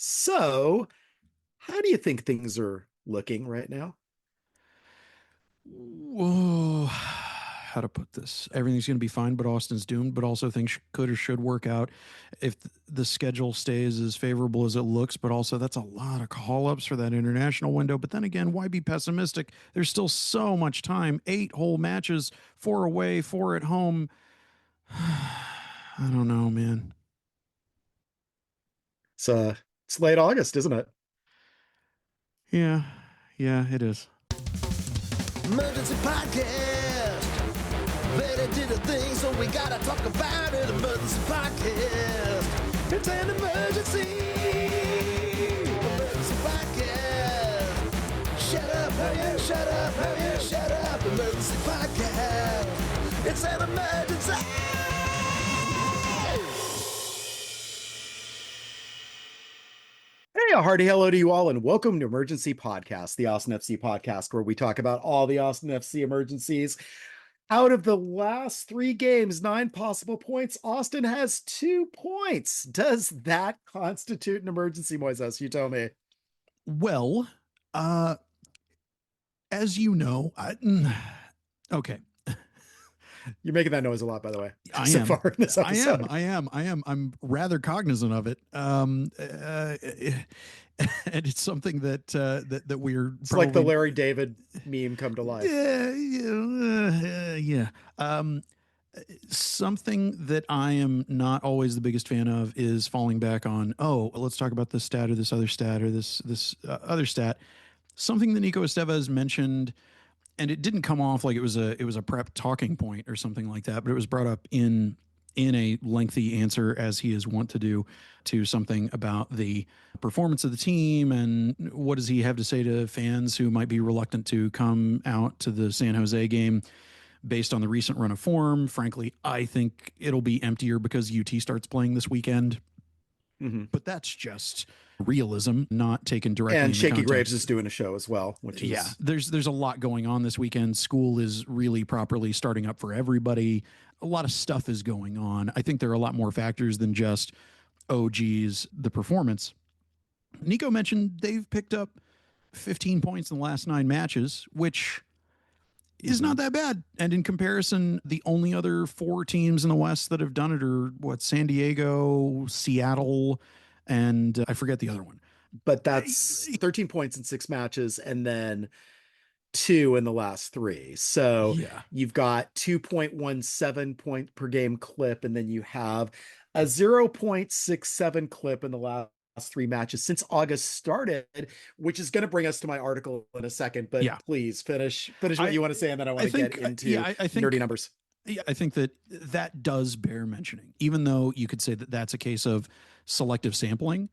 So, how do you think things are looking right now? Whoa, how to put this? Everything's going to be fine, but Austin's doomed. But also, things could or should work out if the schedule stays as favorable as it looks. But also, that's a lot of call ups for that international window. But then again, why be pessimistic? There's still so much time. 8 whole matches, four away, four at home. I don't know, man. It's late August, isn't it? Yeah, yeah, it is. Emergency podcast. They did a thing, so we gotta talk about it. Emergency podcast. It's an emergency. Emergency podcast. Shut up, hurry up, shut up, hurry up, shut up. Emergency podcast. It's an emergency. Hey, a hearty hello to you all, and welcome to Emergency Podcast, the Austin FC podcast, where we talk about all the Austin FC emergencies. Out of the last three games, 9 possible points, Austin has 2 points. Does that constitute an emergency, Moisés? You tell me. Well, uh, as you know, okay. You're making that noise a lot, by the way, I so am. far in this episode. I am. I'm rather cognizant of it. And it's something that we're It's probably like the Larry David meme come to life. yeah. Something that I am not always the biggest fan of is falling back on, oh, let's talk about this stat or this other stat or this other stat. Something that Nico Estevez mentioned, and it didn't come off like it was a prep talking point or something like that, but it was brought up in a lengthy answer, as he is wont to do, to something about the performance of the team and what does he have to say to fans who might be reluctant to come out to the San Jose game based on the recent run of form. Frankly, I think it'll be emptier because UT starts playing this weekend. Mm-hmm. But that's just realism, not taken directly. And in Shaky the Graves context. is doing a show as well, which is Yeah, there's a lot going on this weekend. School is really properly starting up for everybody. A lot of stuff is going on. I think there are a lot more factors than just, oh geez, the performance. Nico mentioned they've picked up 15 points in the last 9 matches, which is not that bad. And in comparison, the only other 4 teams in the West that have done it are what, San Diego, Seattle, and I forget the other one. But that's 13 points in 6 matches and then 2 in the last 3. So yeah, you've got 2.17 point per game clip, and then you have a 0.67 clip in the last 3 matches since August started, which is going to bring us to my article in a second. But yeah. please finish what you want to say, and then I want to get into I think nerdy numbers. Yeah, I think that does bear mentioning, even though you could say that that's a case of selective sampling.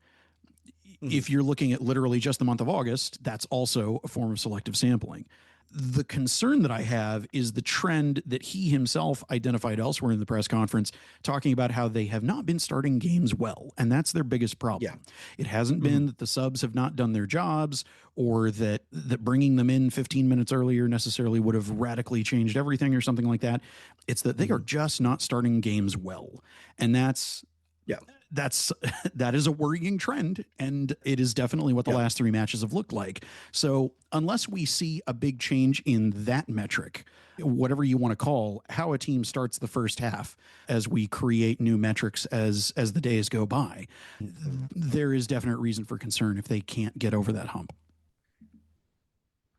If you're looking at literally just the month of August, that's also a form of selective sampling. The concern that I have is the trend that he himself identified elsewhere in the press conference, talking about how they have not been starting games well. And that's their biggest problem. Yeah. It hasn't been that the subs have not done their jobs, or that bringing them in 15 minutes earlier necessarily would have radically changed everything or something like that. It's that they are just not starting games well. And that is a worrying trend, and it is definitely what the last 3 matches have looked like. So unless we see a big change in that metric, whatever you want to call how a team starts the first half, as we create new metrics as the days go by, there is definite reason for concern if they can't get over that hump.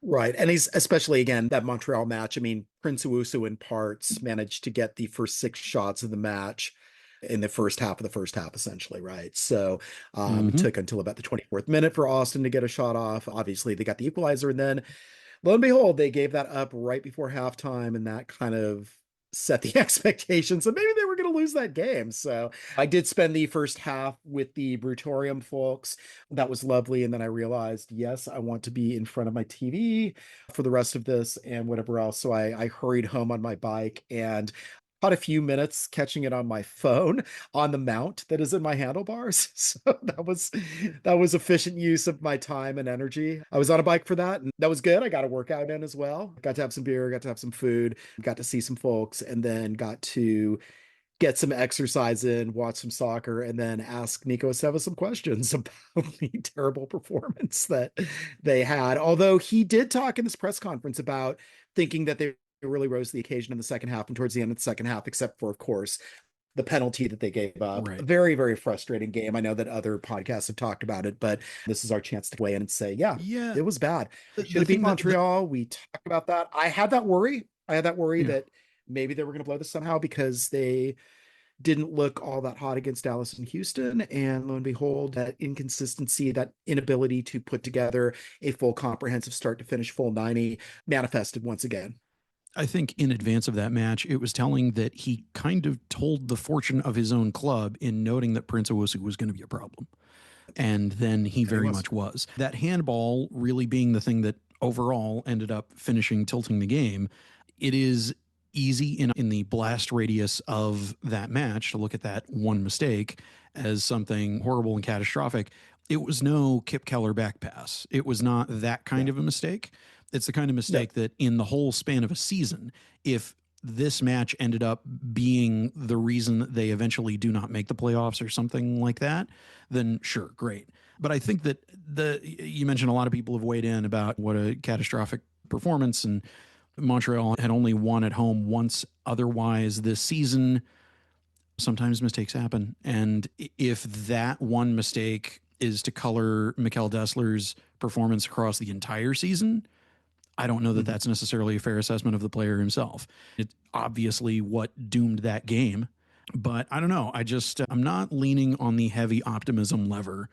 Right. And he's especially, again, that Montreal match. I mean, Prince Uwusu in parts managed to get the first 6 shots of the match in the first half, essentially, right? So it took until about the 24th minute for Austin to get a shot off. Obviously, they got the equalizer, and then lo and behold, they gave that up right before halftime, and that kind of set the expectations that maybe they were going to lose that game. So I did spend the first half with the Brutorium folks. That was lovely. And then I realized, yes, I want to be in front of my TV for the rest of this and whatever else. So I hurried home on my bike and caught a few minutes catching it on my phone on the mount that is in my handlebars. So that was efficient use of my time and energy. I was on a bike for that, and that was good. I got a workout in as well. Got to have some beer, got to have some food, got to see some folks, and then got to get some exercise in, watch some soccer, and then ask Nico Esteva some questions about the terrible performance that they had. Although he did talk in this press conference about thinking that they really rose to the occasion in the second half and towards the end of the second half, except for, of course, the penalty that they gave up. Right. Very, very frustrating game. I know that other podcasts have talked about it, but this is our chance to weigh in and say, yeah, it was bad. They should have beat Montreal. We talked about that. I had that worry. That maybe they were going to blow this somehow because they didn't look all that hot against Dallas and Houston. And lo and behold, that inconsistency, that inability to put together a full comprehensive start to finish full 90 manifested once again. I think in advance of that match, it was telling that he kind of told the fortune of his own club in noting that Prince Owusu was going to be a problem. And then he very much was. That handball really being the thing that overall ended up tilting the game. It is easy in the blast radius of that match to look at that one mistake as something horrible and catastrophic. It was no Kip Keller back pass. It was not that kind of a mistake. It's the kind of mistake that in the whole span of a season, if this match ended up being the reason that they eventually do not make the playoffs or something like that, then sure, great. But I think that you mentioned a lot of people have weighed in about what a catastrophic performance, and Montreal had only won at home once otherwise this season. Sometimes mistakes happen. And if that one mistake is to color Mikkel Dessler's performance across the entire season, I don't know that that's necessarily a fair assessment of the player himself. It's obviously what doomed that game, but I don't know. I'm not leaning on the heavy optimism lever.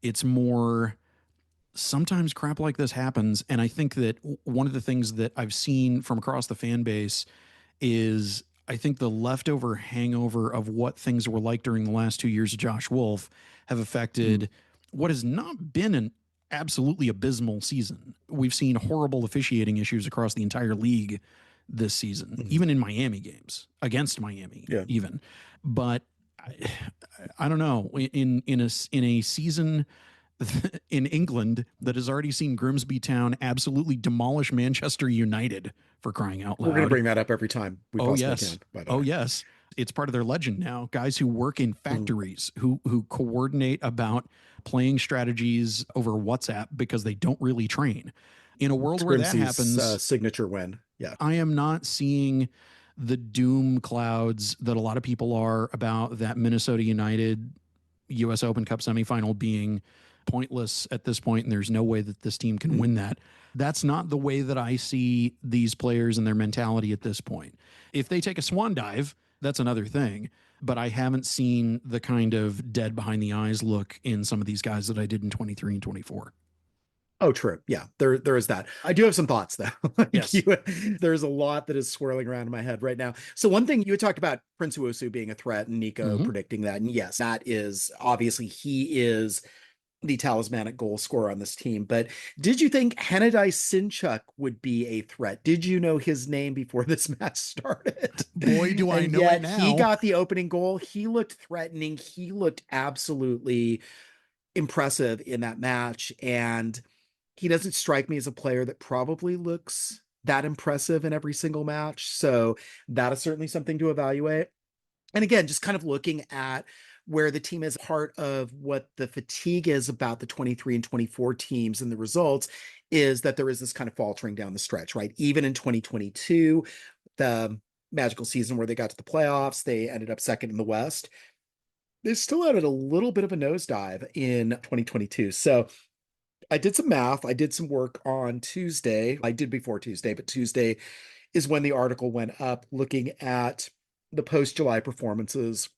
It's more sometimes crap like this happens. And I think that one of the things that I've seen from across the fan base is I think the leftover hangover of what things were like during the last 2 years of Josh Wolf have affected what has not been an absolutely abysmal season. We've seen horrible officiating issues across the entire league this season, even in Miami games, against Miami even. But I don't know, in a season in England that has already seen Grimsby Town absolutely demolish Manchester United, for crying out loud. We're going to bring that up every time we possibly can. By the way. Yes. It's part of their legend now. Guys who work in factories, who coordinate about playing strategies over WhatsApp because they don't really train. In a world where that happens, signature win. Yeah. I am not seeing the doom clouds that a lot of people are about that Minnesota United US Open Cup semifinal being pointless at this point, and there's no way that this team can win that. That's not the way that I see these players and their mentality at this point. If they take a swan dive, that's another thing. But I haven't seen the kind of dead behind the eyes look in some of these guys that I did in 23 and 24. Oh, true. Yeah, there is that. I do have some thoughts, though. Yes. There's a lot that is swirling around in my head right now. So one thing, you had talked about Prince Owusu being a threat and Nico predicting that. And yes, that is obviously he is the talismanic goal scorer on this team. But did you think Henadai Sinchuk would be a threat? Did you know his name before this match started? Boy, do I know it now. He got the opening goal. He looked threatening. He looked absolutely impressive in that match. And he doesn't strike me as a player that probably looks that impressive in every single match. So that is certainly something to evaluate. And again, just kind of looking at where the team is part of what the fatigue is about the 23 and 24 teams and the results is that there is this kind of faltering down the stretch, right? Even in 2022, the magical season where they got to the playoffs, they ended up second in the West. They still had a little bit of a nosedive in 2022. So I did some math. I did some work on Tuesday. I did before Tuesday, but Tuesday is when the article went up looking at the post-July performances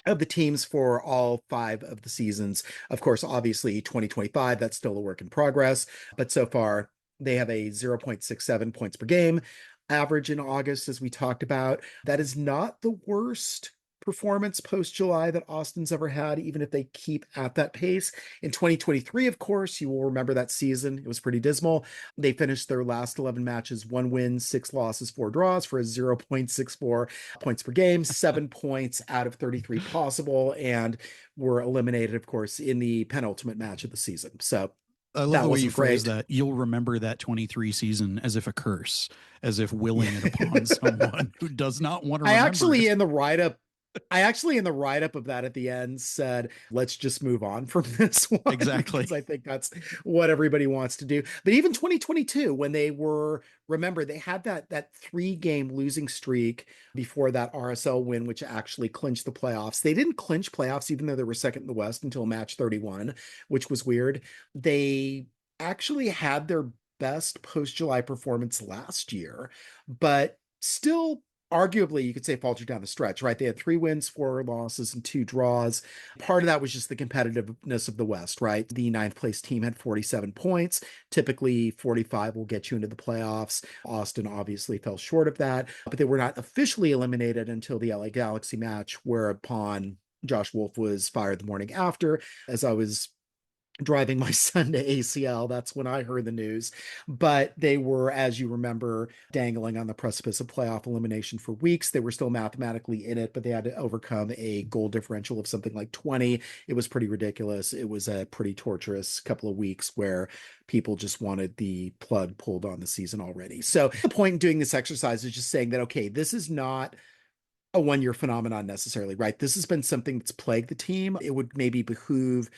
of the teams for all 5 of the seasons. Of course, obviously 2025, that's still a work in progress, but so far they have a 0.67 points per game average in August, as we talked about. That is not the worst performance post-July that Austin's ever had, even if they keep at that pace. In 2023, of course, you will remember that season. It was pretty dismal. They finished their last 11 matches, 1 win, 6 losses, 4 draws for a 0.64 points per game, 7 points out of 33 possible, and were eliminated, of course, in the penultimate match of the season. So I love the way you phrase that. You'll remember that 23 season as if a curse, as if willing it upon someone who does not want to remember I actually, it. in the write-up I actually, in the write-up of that at the end, said, let's just move on from this one. Exactly. Because I think that's what everybody wants to do. But even 2022, when they were, remember, they had that 3-game losing streak before that RSL win, which actually clinched the playoffs. They didn't clinch playoffs, even though they were second in the West, until match 31, which was weird. They actually had their best post-July performance last year, but still arguably you could say faltered down the stretch, right? They had 3 wins, 4 losses, and 2 draws. Part of that was just the competitiveness of the West, right? The 9th place team had 47 points. Typically 45 will get you into the playoffs. Austin obviously fell short of that, but they were not officially eliminated until the LA Galaxy match, whereupon Josh Wolf was fired the morning after. As I was driving my son to ACL, that's when I heard the news. But they were, as you remember, dangling on the precipice of playoff elimination for weeks. They were still mathematically in it, but they had to overcome a goal differential of something like 20. It was pretty ridiculous. It was a pretty torturous couple of weeks where people just wanted the plug pulled on the season already. So the point in doing this exercise is just saying that, okay, this is not a one-year phenomenon necessarily, right? This has been something that's plagued the team. It would maybe behoove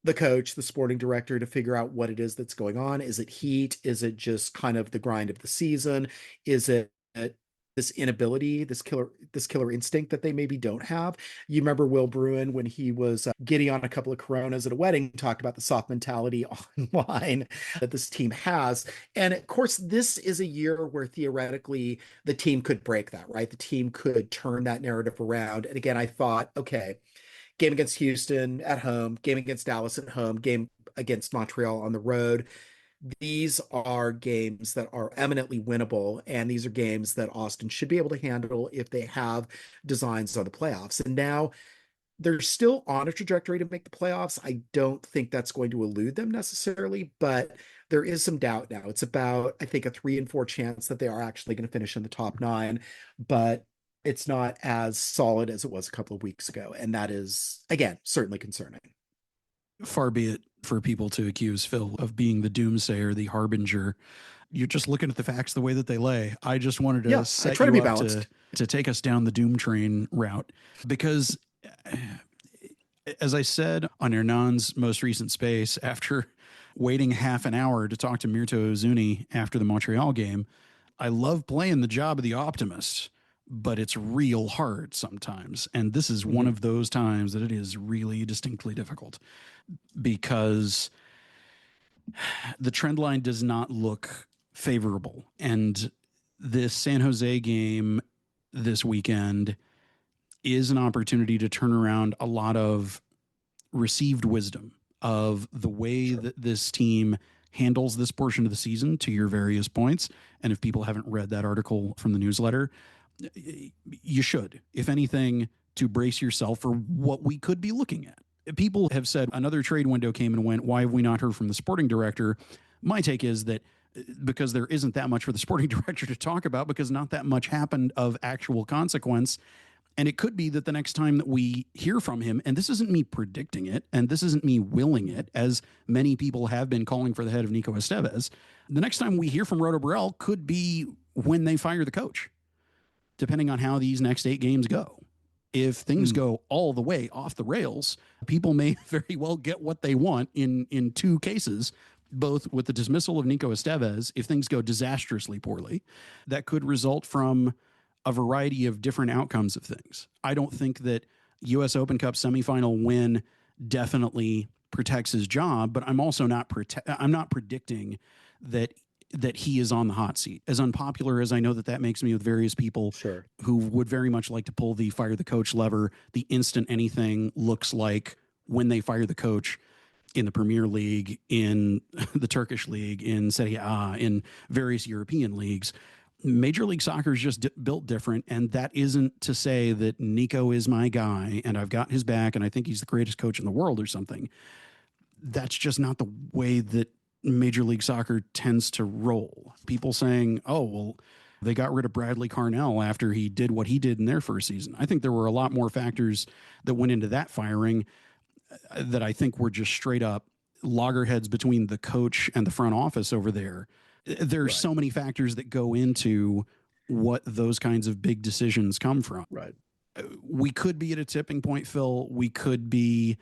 the coach, the sporting director, to figure out what it is that's going on. Is it heat? Is it just kind of the grind of the season? Is it this inability, this killer instinct that they maybe don't have? You remember Will Bruin, when he was giddy on a couple of Coronas at a wedding, talked about the soft mentality online that this team has. And of course, this is a year where theoretically the team could break that, right? The team could turn that narrative around. And again, I thought, okay, game against Houston at home, game against Dallas at home, game against Montreal on the road. These are games that are eminently winnable, and these are games that Austin should be able to handle if they have designs on the playoffs. And now they're still on a trajectory to make the playoffs. I don't think that's going to elude them necessarily, but there is some doubt now. It's about, I think, a 3 in 4 chance that they are actually going to finish in the top 9, but it's not as solid as it was a couple of weeks ago. And that is, again, certainly concerning. Far be it for people to accuse Phil of being the doomsayer, the harbinger. You're just looking at the facts the way that they lay. I just wanted to set you up to take us down the doom train route, because as I said on Hernan's most recent space, after waiting half an hour to talk to Mirto Zuni after the Montreal game, I love playing the job of the optimist, but it's real hard sometimes. And this is one of those times that it is really distinctly difficult, because the trend line does not look favorable. And this San Jose game this weekend is an opportunity to turn around a lot of received wisdom of the way that this team handles this portion of the season, to your various points. And if people haven't read that article from the newsletter, you should, if anything, to brace yourself for what we could be looking at. People have said another trade window came and went. Why have we not heard from the sporting director? My take is that because there isn't that much for the sporting director to talk about, because not that much happened of actual consequence. And it could be that the next time that we hear from him, and this isn't me predicting it, and this isn't me willing it, as many people have been calling for the head of Nico Estevez, the next time we hear from Roto Borrell could be when they fire the coach, depending on how these next 8 games go. If things go all the way off the rails, people may very well get what they want in 2 cases, both with the dismissal of Nico Estevez. If things go disastrously poorly, that could result from a variety of different outcomes of things. I don't think that U.S. Open Cup semifinal win definitely protects his job, but I'm also not I'm not predicting that he is on the hot seat. As unpopular as I know that makes me with various people who would very much like to pull the fire the coach lever the instant anything looks like when they fire the coach in the Premier League, in the Turkish League, in Serie A, in various European leagues. Major League Soccer is just built different, and that isn't to say that Nico is my guy and I've got his back and I think he's the greatest coach in the world or something. That's just not the way that Major League Soccer tends to roll. People saying, oh, well, they got rid of Bradley Carnell after he did what he did in their first season. I think there were a lot more factors that went into that firing that I think were just straight up loggerheads between the coach and the front office over there. There's so many factors that go into what those kinds of big decisions come from. Right. we could be at a tipping point, Phil. We could be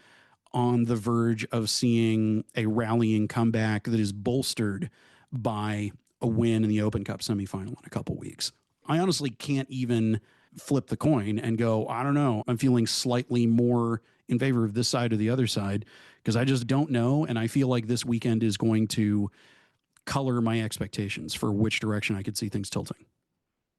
on the verge of seeing a rallying comeback that is bolstered by a win in the Open Cup semifinal in a couple weeks. I honestly can't even flip the coin and go, I don't know. I'm feeling slightly more in favor of this side or the other side because I just don't know. And I feel like this weekend is going to color my expectations for which direction I could see things tilting.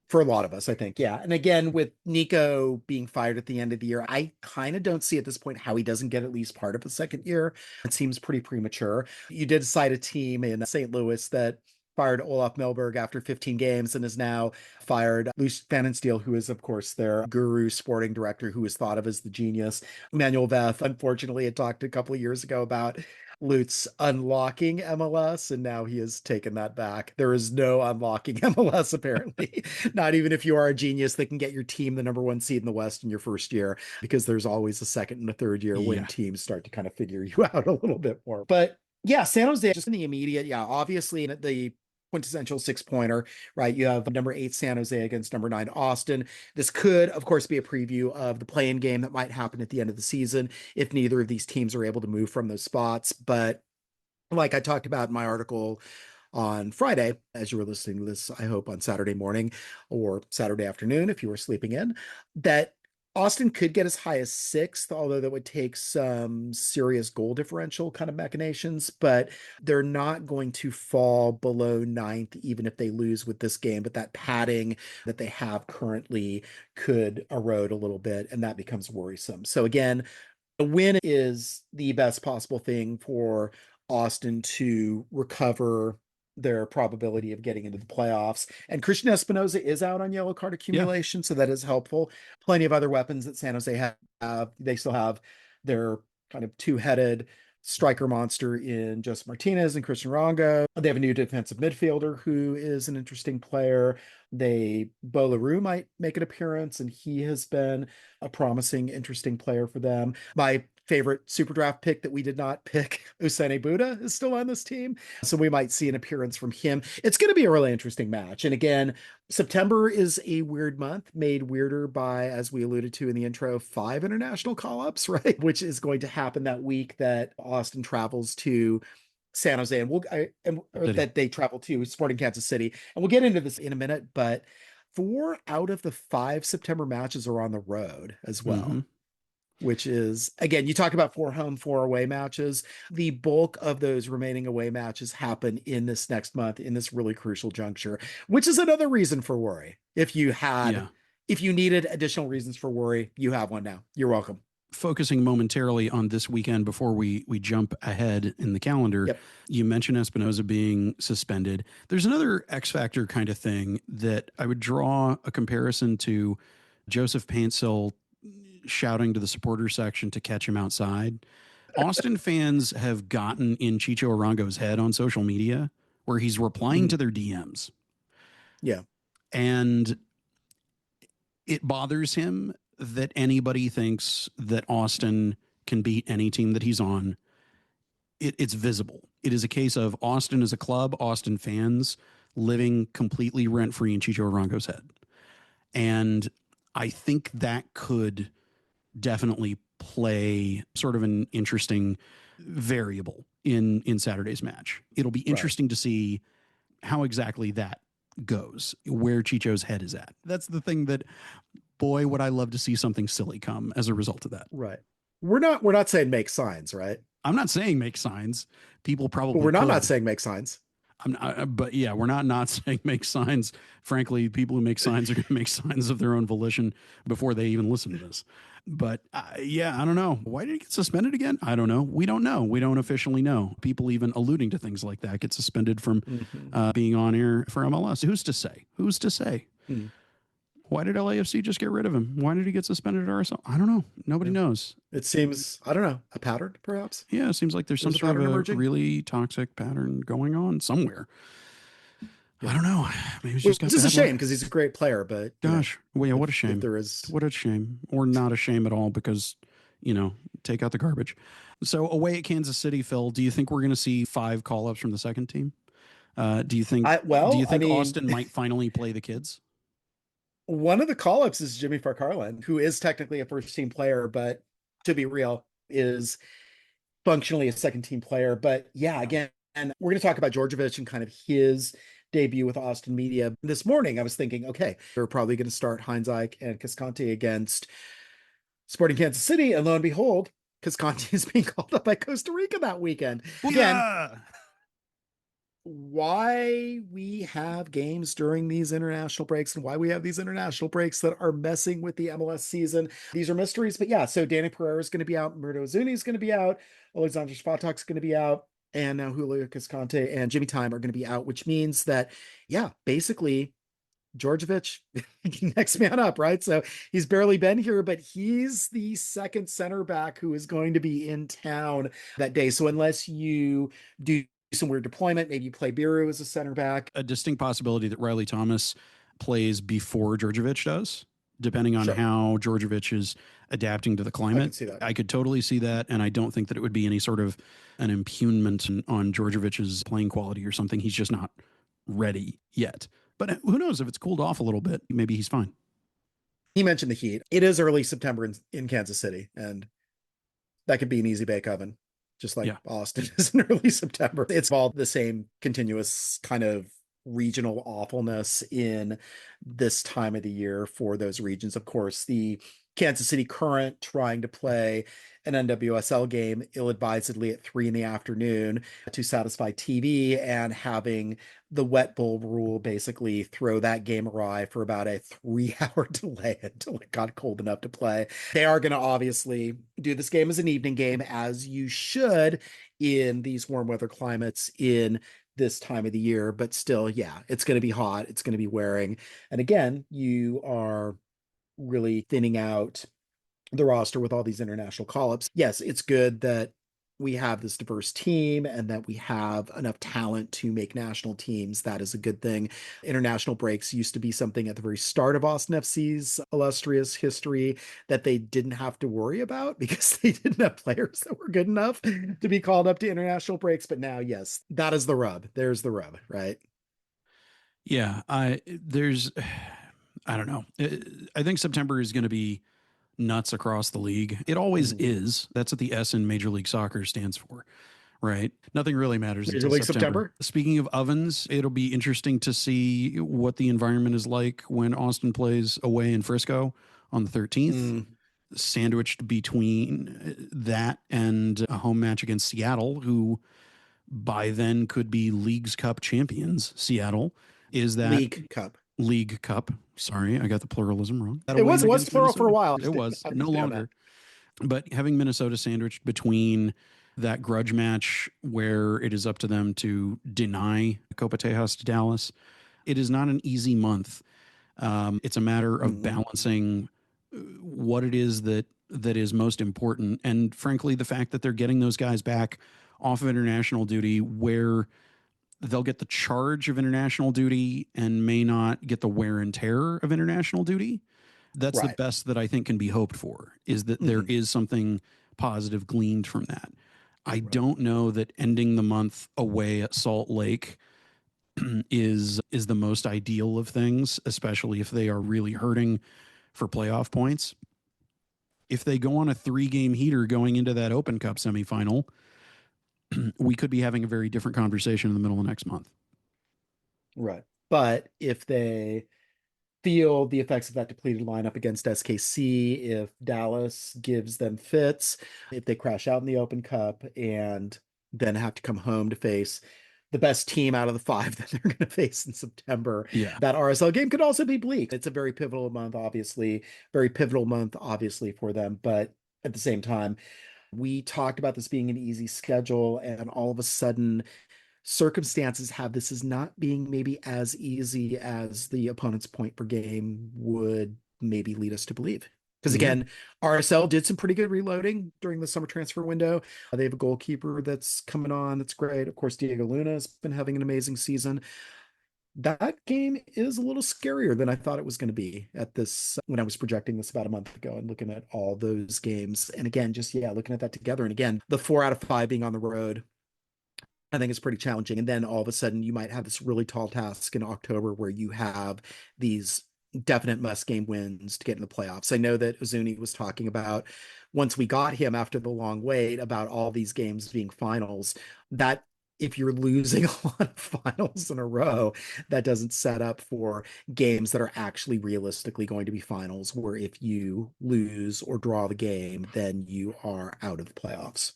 For a lot of us, I think. Yeah. And again, with Nico being fired at the end of the year, I kind of don't see at this point how he doesn't get at least part of a second year. It seems pretty premature. You did cite a team in St. Louis that fired Olaf Melberg after 15 games and has now fired Luce Pfannenstiel, who is, of course, their guru sporting director, who is thought of as the genius. Manuel Veth, unfortunately, had talked a couple of years ago about Lutz unlocking MLS, and now he has taken that back. There is no unlocking MLS, apparently. Not even if you are a genius that can get your team the number one seed in the West in your first year, because there's always a second and a third year when teams start to kind of figure you out a little bit more. But yeah, San Jose, just in the immediate, obviously the quintessential 6-pointer, right? You have number 8 San Jose against number 9 Austin. This could, of course, be a preview of the play-in game that might happen at the end of the season if neither of these teams are able to move from those spots. But like I talked about in my article on Friday, as you were listening to this, I hope on Saturday morning or Saturday afternoon, if you were sleeping in, that Austin could get as high as 6th, although that would take some serious goal differential kind of machinations, but they're not going to fall below 9th, even if they lose with this game. But that padding that they have currently could erode a little bit, and that becomes worrisome. So again, a win is the best possible thing for Austin to recover their probability of getting into the playoffs. And Christian Espinoza is out on yellow card accumulation, so that is helpful. Plenty of other weapons that San Jose have. They still have their kind of two-headed striker monster in Joseph Martinez and Christian Rongo. They have a new defensive midfielder who is an interesting player. Bo LaRue might make an appearance, and he has been a promising, interesting player for them. My favorite super draft pick that we did not pick, Usene Buddha, is still on this team. So we might see an appearance from him. It's going to be a really interesting match. And again, September is a weird month, made weirder by, as we alluded to in the intro, 5 international call-ups, right? Which is going to happen that week that Austin travels to San Jose, and that they travel to Sporting Kansas City. And we'll get into this in a minute, but 4 out of the 5 September matches are on the road as well. Mm-hmm. Which is, again, you talk about 4 home, 4 away matches. The bulk of those remaining away matches happen in this next month, in this really crucial juncture, which is another reason for worry. If you needed additional reasons for worry, you have one now. You're welcome. Focusing momentarily on this weekend before we jump ahead in the calendar, You mentioned Espinoza being suspended. There's another X factor kind of thing that I would draw a comparison to Joseph Paintsil shouting to the supporter section to catch him outside. Austin fans have gotten in Chicho Arango's head on social media where he's replying to their DMs. Yeah. And it bothers him that anybody thinks that Austin can beat any team that he's on. It's visible. It is a case of Austin as a club, Austin fans living completely rent-free in Chicho Arango's head. And I think that could definitely play sort of an interesting variable in Saturday's match. It'll be interesting to see how exactly that goes, where Chicho's head is at. That's the thing that, boy, would I love to see something silly come as a result of that. Right. We're not saying make signs, right? I'm not saying make signs. People probably But we're not saying make signs. But yeah, we're not saying make signs. Frankly, people who make signs are going to make signs of their own volition before they even listen to this. But I don't know. Why did he get suspended again? I don't know. We don't know. We don't officially know. People even alluding to things like that get suspended from being on air for MLS. Who's to say? Who's to say? Why did LAFC just get rid of him? Why did he get suspended at RSL? I don't know. Nobody knows. It seems, I don't know, a pattern perhaps? Yeah, it seems like there's some sort of a really toxic pattern going on somewhere. I don't know. Maybe he's just got it's a shame because he's a great player, but gosh, what a shame. There is, what a shame, or not a shame at all, because take out the garbage. So away at Kansas City, Phil, do you think we're going to see 5 call-ups from the second team? Do you think? Austin might finally play the kids? One of the call-ups is Jimmy Farcarland, who is technically a first-team player, but to be real, is functionally a second-team player. But yeah, again, and we're going to talk about Đorđević and kind of his debut with Austin Media. This morning, I was thinking, okay, they're probably going to start Heinzike and Cascante against Sporting Kansas City, and lo and behold, Cascante is being called up by Costa Rica that weekend. Again, why we have games during these international breaks and why we have these international breaks that are messing with the MLS season. These are mysteries, but yeah, so Danny Pereira is going to be out. Murdo Zuni is going to be out. Alexander Svatak is going to be out. And now Julio Cascante and Jimmy Time are going to be out, which means that, yeah, basically Đorđević, next man up, right? So he's barely been here, but he's the second center back who is going to be in town that day. So unless you do some weird deployment, maybe you play Biru as a center back. A distinct possibility that Riley Thomas plays before Đorđević does, depending on how Đorđević is adapting to the climate. I could totally see that, and I don't think that it would be any sort of an impugnment on Đorđević's playing quality or something. He's just not ready yet. But who knows, if it's cooled off a little bit, maybe he's fine. He mentioned the heat. It is early September in Kansas City, and that could be an easy bake oven, just like Austin is in early September. It's all the same continuous kind of regional awfulness in this time of the year for those regions. Of course, the Kansas City Current trying to play an NWSL game ill-advisedly at 3 p.m. to satisfy TV, and having the wet bulb rule basically throw that game awry for about a 3-hour delay until it got cold enough to play. They are going to obviously do this game as an evening game, as you should in these warm weather climates in this time of the year. But still, yeah, it's going to be hot. It's going to be wearing. And again, you are really thinning out the roster with all these international call-ups. Yes, it's good that we have this diverse team and that we have enough talent to make national teams. That is a good thing. International breaks used to be something at the very start of Austin FC's illustrious history that they didn't have to worry about because they didn't have players that were good enough to be called up to international breaks. But now, yes, that is the rub. There's the rub, right? Yeah, I don't know. I think September is going to be nuts across the league. It always is. That's what the S in Major League Soccer stands for, right? Nothing really matters Major League September. Speaking of ovens, it'll be interesting to see what the environment is like when Austin plays away in Frisco on the 13th. Sandwiched between that and a home match against Seattle, who by then could be Leagues Cup champions. Seattle is that League Cup. Sorry, I got the pluralism wrong. It was plural for a while. It was no longer. But having Minnesota sandwiched between that grudge match where it is up to them to deny Copa Tejas to Dallas, it is not an easy month. It's a matter of balancing what it is that is most important. And frankly, the fact that they're getting those guys back off of international duty where they'll get the charge of international duty and may not get the wear and tear of international duty. That's the best that I think can be hoped for, is that there is something positive gleaned from that. I don't know that ending the month away at Salt Lake is the most ideal of things, especially if they are really hurting for playoff points. If they go on a 3-game heater going into that Open Cup semifinal, we could be having a very different conversation in the middle of next month. Right. But if they feel the effects of that depleted lineup against SKC, if Dallas gives them fits, if they crash out in the Open Cup and then have to come home to face the best team out of the 5 that they're going to face in September, that RSL game could also be bleak. It's a very pivotal month, obviously, for them. But at the same time, we talked about this being an easy schedule, and all of a sudden circumstances have this as not being maybe as easy as the opponent's point per game would maybe lead us to believe. Because again, RSL did some pretty good reloading during the summer transfer window. They have a goalkeeper that's coming on. That's great. Of course, Diego Luna has been having an amazing season. That game is a little scarier than I thought it was going to be at this, when I was projecting this about a month ago and looking at all those games. And again, just, looking at that together. And again, the 4 out of 5 being on the road, I think it's pretty challenging. And then all of a sudden you might have this really tall task in October where you have these definite must-game wins to get in the playoffs. I know that Ozuni was talking about, once we got him after the long wait, about all these games being finals, that if you're losing a lot of finals in a row, that doesn't set up for games that are actually realistically going to be finals, where if you lose or draw the game, then you are out of the playoffs.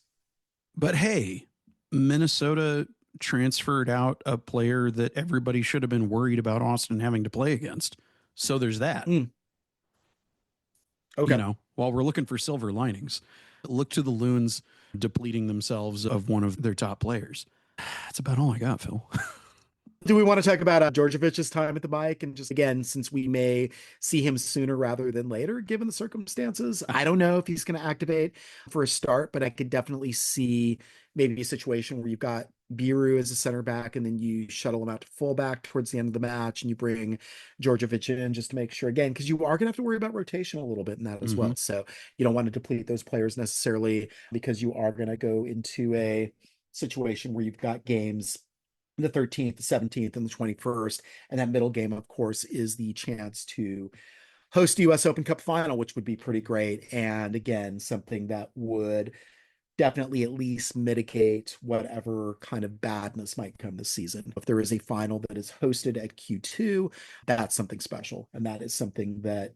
But hey, Minnesota transferred out a player that everybody should have been worried about Austin having to play against. So there's that. Okay. You know, while we're looking for silver linings, look to the Loons depleting themselves of one of their top players. That's about all I got, Phil. Do we want to talk about Đorđević's time at the mic? And just again, since we may see him sooner rather than later, given the circumstances, I don't know if he's going to activate for a start, but I could definitely see maybe a situation where you've got Biru as a center back, and then you shuttle him out to fullback towards the end of the match, and you bring Đorđević in just to make sure, again, because you are going to have to worry about rotation a little bit in that as well. So you don't want to deplete those players necessarily, because you are going to go into a situation where you've got games the 13th, the 17th, and the 21st. And that middle game, of course, is the chance to host the US Open Cup final, which would be pretty great. And again, something that would definitely at least mitigate whatever kind of badness might come this season. If there is a final that is hosted at Q2, that's something special. And that is something that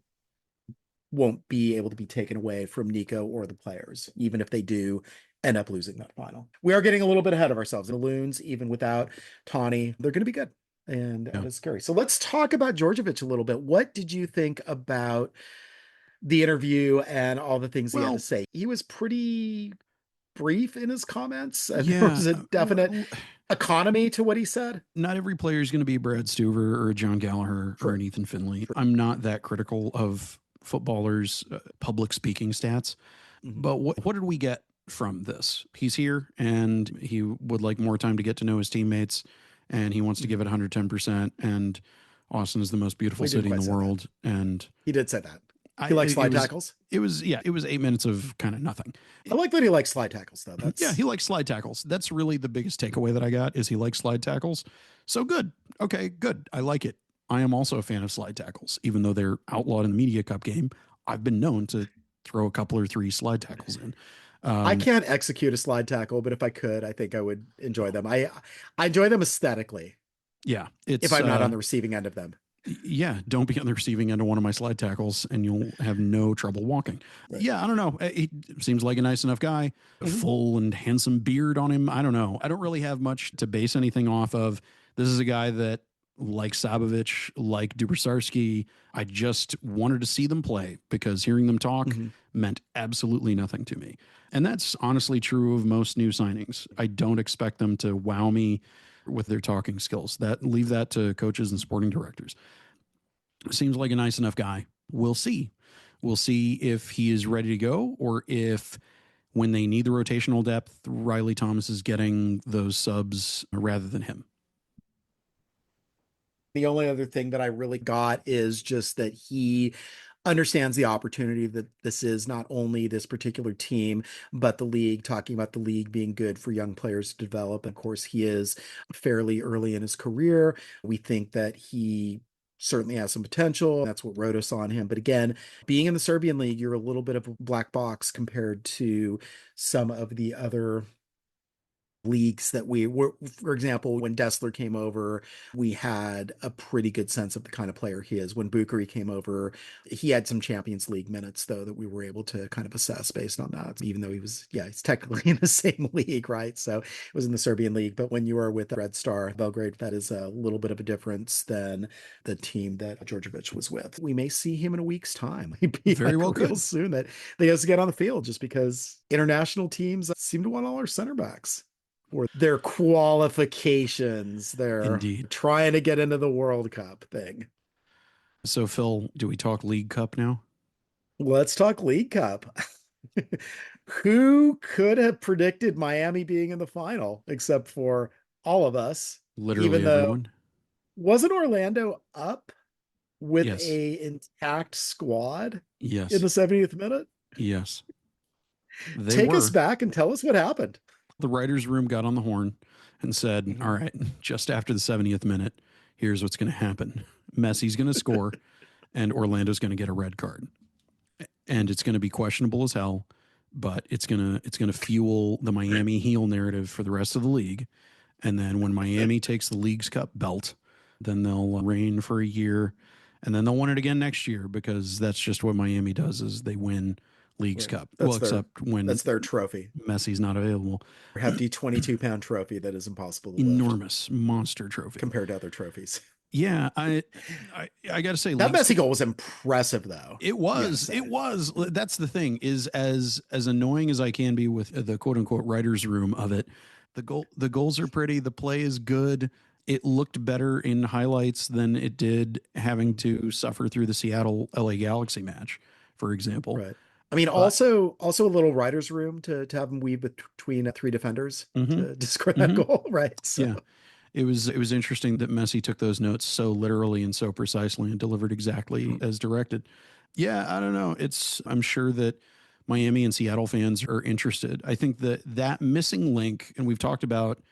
won't be able to be taken away from Nico or the players, even if they do end up losing that final. We are getting a little bit ahead of ourselves. The Loons, even without Tawny, they're going to be good. And that is scary. So let's talk about Đorđević a little bit. What did you think about the interview and all the things he had to say? He was pretty brief in his comments, and there was a definite economy to what he said. Not every player is going to be Brad Stuver or John Gallagher or an Ethan Finley. I'm not that critical of footballers' public speaking stats. But what did we get from this? He's here and he would like more time to get to know his teammates, and he wants to give it 110%. And Austin is the most beautiful city in the world. And he did say that. He likes slide tackles. It was 8 minutes of kind of nothing. I like that he likes slide tackles, though. Yeah, he likes slide tackles. That's really the biggest takeaway that I got, is he likes slide tackles. So good. Okay, good. I like it. I am also a fan of slide tackles, even though they're outlawed in the Media Cup game. I've been known to throw a couple or three slide tackles in. I can't execute a slide tackle, but if I could, I think I would enjoy them. I enjoy them aesthetically. Yeah. If I'm not on the receiving end of them. Yeah. Don't be on the receiving end of one of my slide tackles and you'll have no trouble walking. Right. Yeah. I don't know. He seems like a nice enough guy, full and handsome beard on him. I don't know. I don't really have much to base anything off of. This is a guy that, like Sabovic, like Dubrsarski, I just wanted to see them play, because hearing them talk meant absolutely nothing to me. And that's honestly true of most new signings. I don't expect them to wow me with their talking skills. Leave that to coaches and sporting directors. Seems like a nice enough guy. We'll see. We'll see if he is ready to go, or if when they need the rotational depth, Riley Thomas is getting those subs rather than him. The only other thing that I really got is just that he understands the opportunity that this is, not only this particular team, but the league, talking about the league being good for young players to develop. Of course, he is fairly early in his career. We think that he certainly has some potential. That's what wrote us on him. But again, being in the Serbian league, you're a little bit of a black box compared to some of the other leagues that we were. For example, when Dessler came over, we had a pretty good sense of the kind of player he is. When Bukari came over, he had some Champions League minutes, though, that we were able to kind of assess based on that, even though he's technically in the same league, right? So it was in the Serbian league. But when you are with Red Star Belgrade, that is a little bit of a difference than the team that Đorđević was with. We may see him in a week's time. Very well real soon that they have to get on the field, just because international teams seem to want all our center backs for their qualifications. They're trying to get into the World Cup thing. So, Phil, do we talk League Cup now? Let's talk League Cup. Who could have predicted Miami being in the final, except for all of us? Literally even everyone. Wasn't Orlando up with a intact squad in the 70th minute? Yes. Take us back and tell us what happened. The writer's room got on the horn and said, all right, just after the 70th minute, here's what's going to happen. Messi's going to score. and Orlando's going to get a red card. And it's going to be questionable as hell, but it's going to fuel the Miami heel narrative for the rest of the league. And then when Miami takes the Leagues Cup belt, then they'll reign for a year, and then they'll win it again next year, because that's just what Miami does, is they win Leagues Cup. Except when that's their trophy. Messi's not available. Hefty 22-pound trophy that is impossible to lift. Enormous monster trophy compared to other trophies. Yeah, I got to say that Messi goal was impressive, though. It was. It was. That's the thing, is as annoying as I can be with the quote unquote writer's room of it. The goals are pretty. The play is good. It looked better in highlights than it did having to suffer through the Seattle LA Galaxy match, for example. Right. I mean, also a little writer's room to have him weave between three defenders to score that goal, right? So. Yeah. It was interesting that Messi took those notes so literally and so precisely and delivered exactly as directed. Yeah, I don't know. I'm sure that Miami and Seattle fans are interested. I think that missing link, and we've talked about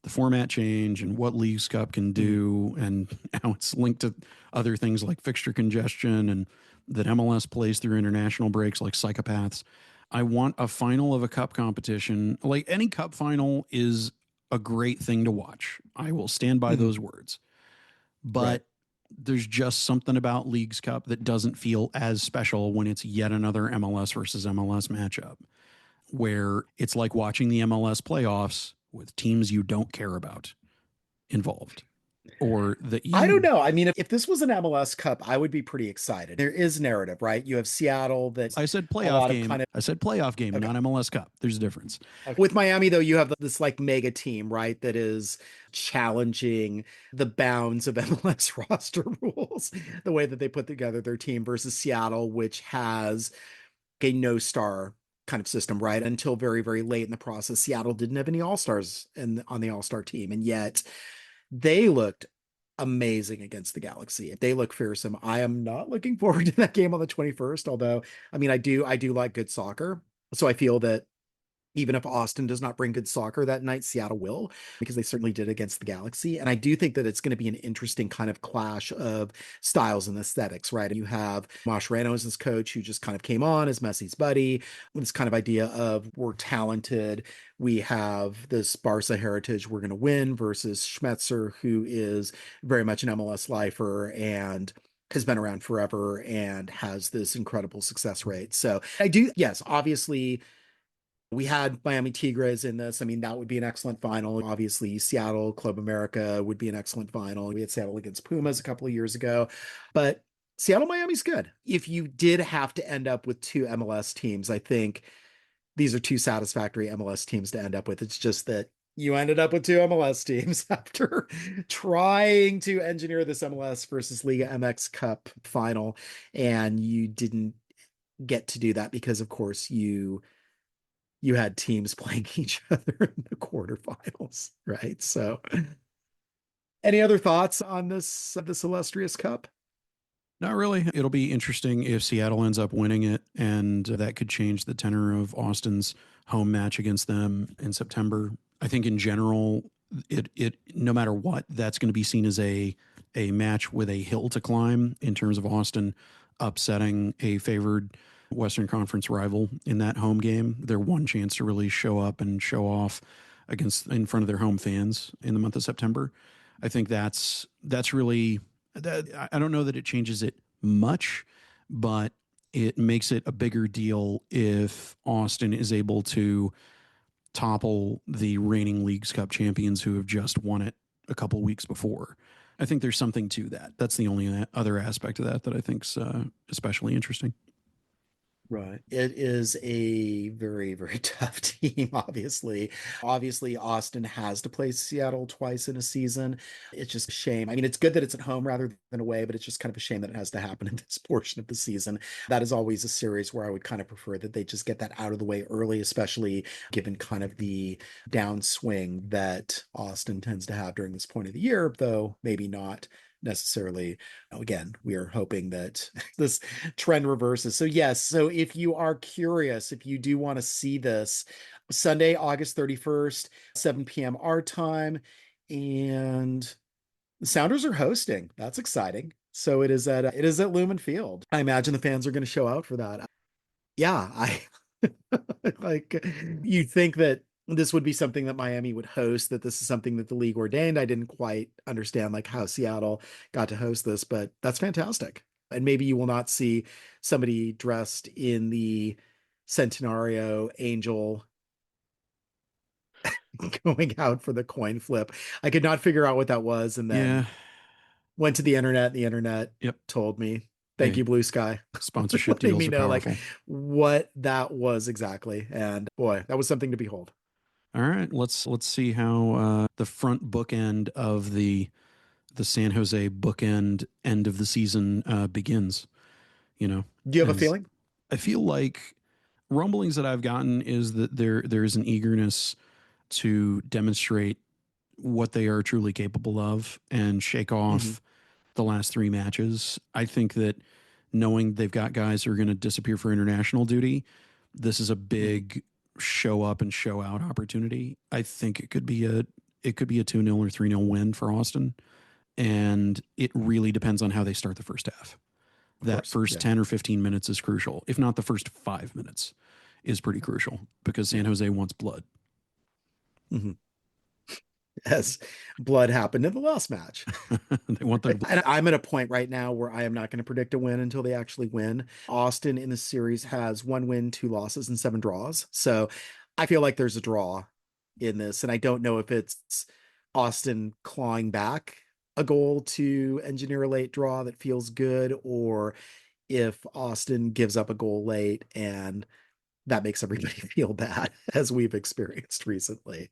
the format change and what Leagues Cup can do and how it's linked to other things like fixture congestion, and that MLS plays through international breaks like psychopaths. I want a final of a cup competition. Like, any cup final is a great thing to watch. I will stand by those words. But there's just something about Leagues Cup that doesn't feel as special when it's yet another MLS versus MLS matchup, where it's like watching the MLS playoffs with teams you don't care about involved. Or that I don't know. I mean, if this was an MLS Cup, I would be pretty excited. There is narrative, right? You have Seattle that I said playoff game. I said playoff game, not MLS Cup. There's a difference. With Miami, though, you have this like mega team, right? That is challenging the bounds of MLS roster rules, the way that they put together their team, versus Seattle, which has a no-star kind of system, right? Until very, very late in the process, Seattle didn't have any all-stars on the all-star team. And yet they looked amazing against the Galaxy. They look fearsome. I am not looking forward to that game on the 21st, although, I mean, I do like good soccer. So I feel that even if Austin does not bring good soccer that night, Seattle will, because they certainly did against the Galaxy. And I do think that it's going to be an interesting kind of clash of styles and aesthetics, right? And you have Mascherano as his coach, who just kind of came on as Messi's buddy, with this kind of idea of, we're talented, we have this Barca heritage, we're going to win, versus Schmetzer, who is very much an MLS lifer and has been around forever and has this incredible success rate. So yes, obviously, we had Miami Tigres in this. I mean, that would be an excellent final. Obviously, Seattle, Club America would be an excellent final. We had Seattle against Pumas a couple of years ago. But Seattle, Miami's good. If you did have to end up with two MLS teams, I think these are two satisfactory MLS teams to end up with. It's just that you ended up with two MLS teams after trying to engineer this MLS versus Liga MX Cup final. And you didn't get to do that because, of course, you had teams playing each other in the quarterfinals, right? So any other thoughts on this illustrious cup? Not really. It'll be interesting if Seattle ends up winning it, and that could change the tenor of Austin's home match against them in September. I think in general, it no matter what, that's going to be seen as a match with a hill to climb in terms of Austin upsetting a favored Western Conference rival in that home game. Their one chance to really show up and show off in front of their home fans in the month of September. I think that's really that. I don't know that it changes it much, but it makes it a bigger deal if Austin is able to topple the reigning Leagues Cup champions who have just won it a couple weeks before. I think there's something to that. That's the only other aspect of that I think's especially interesting. Right. It is a very, very tough team, obviously. Obviously, Austin has to play Seattle twice in a season. It's just a shame. I mean, it's good that it's at home rather than away, but it's just kind of a shame that it has to happen in this portion of the season. That is always a series where I would kind of prefer that they just get that out of the way early, especially given kind of the downswing that Austin tends to have during this point of the year, though maybe not necessarily. Again, we are hoping that this trend reverses. So yes, so if you are curious, if you do want to see this, Sunday, August 31st, 7 p.m. our time, and the Sounders are hosting. That's exciting. So it is at Lumen Field. I imagine the fans are going to show out for that. Yeah, I like you'd think that this would be something that Miami would host, that this is something that the league ordained. I didn't quite understand like how Seattle got to host this, but that's fantastic. And maybe you will not see somebody dressed in the Centenario Angel going out for the coin flip. I could not figure out what that was, and then Yeah. went to the internet. The internet Yep. told me, thank Hey, you, Blue Sky. sponsorship Letting deals me are know like powerful. what that was exactly. And boy, that was something to behold. All right, let's see how the front bookend of the San Jose bookend end of the season begins. You know, Do you have a as feeling? I feel like rumblings that I've gotten is that there is an eagerness to demonstrate what they are truly capable of and shake off the last three matches. I think that knowing they've got guys who are going to disappear for international duty, this is a big show up and show out opportunity. I think it could be a 2-0 or 3-0 win for Austin. And it really depends on how they start the first half. Of That course. first Yeah. 10 or 15 minutes is crucial. If not the first 5 minutes is pretty crucial because San Jose wants blood. As blood happened in the last match. They want their blood. And I'm at a point right now where I am not going to predict a win until they actually win. Austin in the series has 1 win, 2 losses, and 7 draws. So I feel like there's a draw in this. And I don't know if it's Austin clawing back a goal to engineer a late draw that feels good, or if Austin gives up a goal late and that makes everybody feel bad, as we've experienced recently.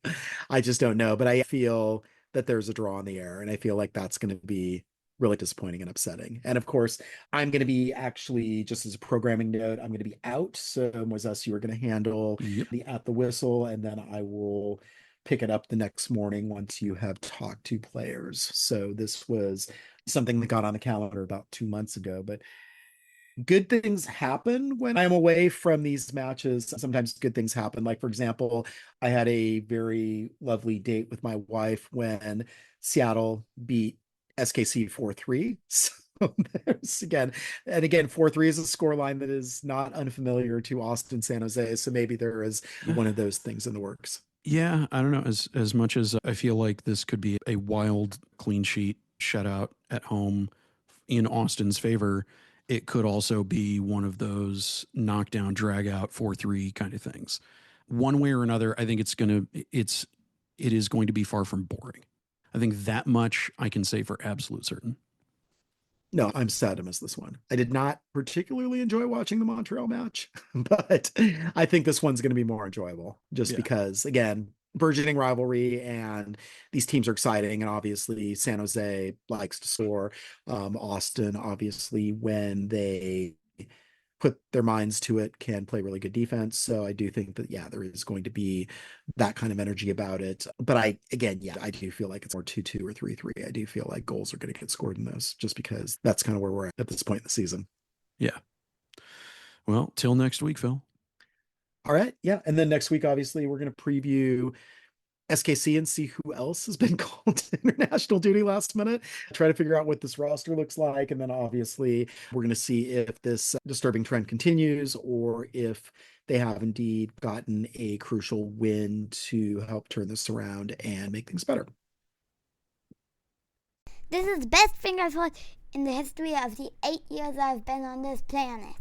I just don't know, but I feel that there's a draw in the air, and I feel like that's going to be really disappointing and upsetting. And of course, I'm going to be actually, just as a programming note, I'm going to be out. So Moisés, you are going to handle the At the Whistle, and then I will pick it up the next morning once you have talked to players. So this was something that got on the calendar about 2 months ago, but good things happen when I'm away from these matches. Sometimes good things happen. Like, for example, I had a very lovely date with my wife when Seattle beat SKC 4-3. So there's again, 4-3 is a scoreline that is not unfamiliar to Austin, San Jose. So maybe there is one of those things in the works. Yeah, I don't know. As much as I feel like this could be a wild clean sheet shutout at home in Austin's favor, it could also be one of those knockdown, drag out 4-3 kind of things. One way or another, I think it is going to be far from boring. I think that much I can say for absolute certain. No, I'm sad to miss this one. I did not particularly enjoy watching the Montreal match, but I think this one's going to be more enjoyable just because, again, burgeoning rivalry and these teams are exciting. And obviously, San Jose likes to soar. Austin, obviously, when they put their minds to it, can play really good defense. So I do think that, yeah, there is going to be that kind of energy about it. But I do feel like it's more 2-2 or 3-3. I do feel like goals are going to get scored in those just because that's kind of where we're at this point in the season. Yeah. Well, till next week, Phil. All right. Yeah. And then next week, obviously, we're going to preview SKC and see who else has been called to international duty last minute, try to figure out what this roster looks like. And then obviously we're going to see if this disturbing trend continues or if they have indeed gotten a crucial win to help turn this around and make things better. This is the best thing I've heard in the history of the 8 years I've been on this planet.